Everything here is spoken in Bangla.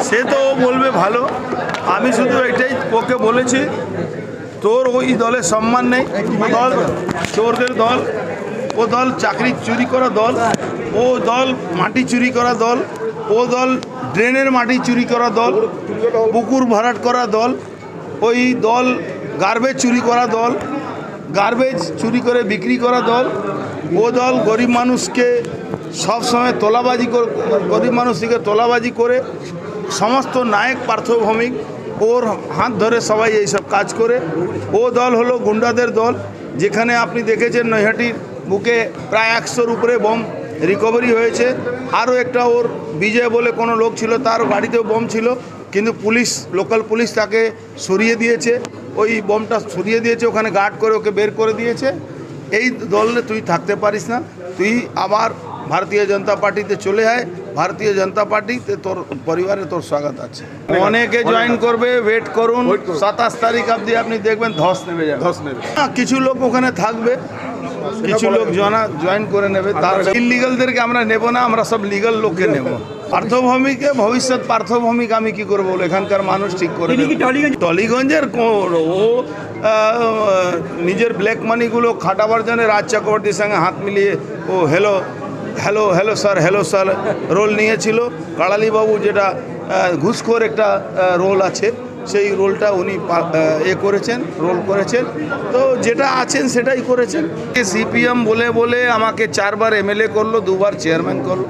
সে তো ও বলবে ভালো, আমি শুধু এটাই ওকে বলেছি তোর ওই দলের সম্মান নেই, ও দল চোরদের দল, ও দল চাকরি চুরি করা দল, ও দল মাটি চুরি করা দল, ও দল ড্রেনের মাটি চুরি করা দল, পুকুর ভরাট করা দল, ওই দল গার্বেজ চুরি করা দল, গার্বেজ চুরি করে বিক্রি করা দল, ও দল গরিব মানুষকে সবসময় তোলাবাজি গরিব মানুষকে তোলাবাজি করে সমস্ত নায়ক পার্থভৌমিক ওর হাত ধরে সবাই এইসব কাজ করে। ও দল হলো গুন্ডাদের দল, যেখানে আপনি দেখেছেন নৈহাটির বুকে প্রায় 100-র উপরে বোম রিকভারি হয়েছে। আরও একটা ওর বিজয় বলে কোনো লোক ছিল, তার গাড়িতেও বোম ছিল, কিন্তু পুলিশ, লোকাল পুলিশ তাকে সরিয়ে দিয়েছে, ওই বোমটা সরিয়ে দিয়েছে, ওখানে গার্ড করে ওকে বের করে দিয়েছে। এই দলে তুই থাকতে পারিস না, তুই আবার ভারতীয় জনতা পার্টিতে চলে আয়, ভারতীয় জনতা পার্টিতে তোর পরিবারে তোর স্বাগত আছে। অনেকে জয়েন করবে, ওয়েট করুন, 27 তারিখ অবধি আপনি দেখবেন ধস নেমে যাবে। কিছু লোক ওখানে থাকবে, কিছু লোক জয়েন করে নেবে, তার ইলিগালদেরকে আমরা নেব না, আমরা সব লিগাল লোককে নেব। পার্থভৌমিকে ভবিষ্যৎ পার্থভৌমিক আমি কি করবো, এখানকার মানুষ ঠিক করে টলিগঞ্জের ও নিজের ব্ল্যাক মানিগুলো খাটাবার জন্য রাজ চক্রবর্তীর সঙ্গে হাত মিলিয়ে ও hello hello hello sir role নিয়েছিল। কাড়ালিবাবু যেটা ঘুষখোর একটা রোল আছে, সেই রোলটা উনি রোল করেছেন, তো যেটা আছেন সেটাই করেছেন। সিপিএম বলে আমাকে 4 বার এমএলএ করলো, 2 বার চেয়ারম্যান করলো।